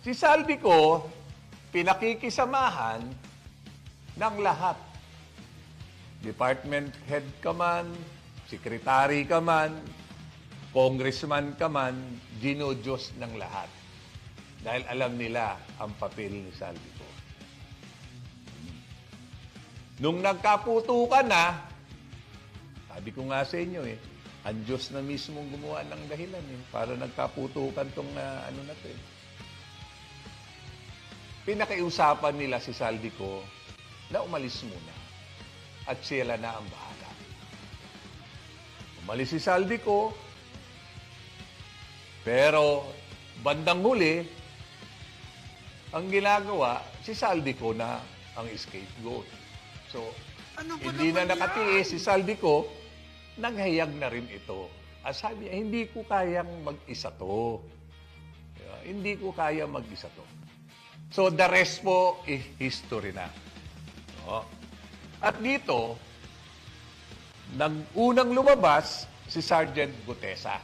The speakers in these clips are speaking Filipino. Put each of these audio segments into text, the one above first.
Si Saldico, pinakikisamahan ng lahat. Department head ka man, secretary ka man, congressman ka man, ginudyos ng lahat. Dahil alam nila ang papel ni Saldico. Nung nagkaputukan na, sabi ko nga sa inyo ang Diyos na mismong gumawa ng dahilan para nagkaputukan tong ano na to Pinakiusapan nila si Saldico na umalis muna at sila na ang bahala. Umalis si Saldico, pero bandang huli, ang ginagawa, si Saldico na ang scapegoat. So, hindi na nakatiis si Saldico, naghayag na rin ito. Sabi niya, hindi ko kayang mag-isa to. Hindi ko kaya mag-isa to. So, the rest po is history na. No? At dito, unang lumabas si Sergeant Gutesa.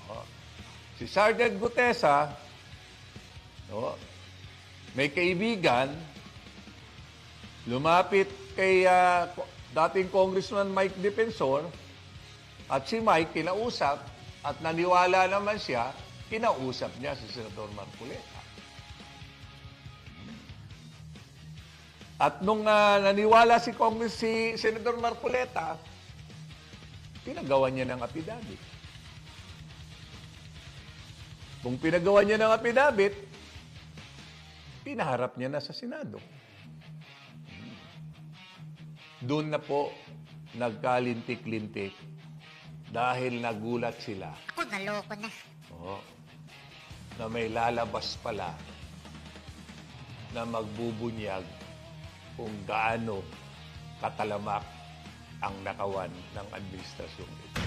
No? Si Sergeant Gutesa, no, may kaibigan, lumapit kay dating Congressman Mike Defensor, at si Mike kinausap, at naniwala naman siya, kinausap niya si Senador Marcoleta. At nung naniwala si Senador Marcoleta, pinagawa niya ng affidavit. Kung pinagawa niya ng affidavit, pinaharap niya na sa Senado. Doon na po nagkalintik-lintik dahil nagulat sila. Ako, naloko na. Na may lalabas pala na magbubunyag kung gaano katalamak ang nakawan ng administrasyon ito.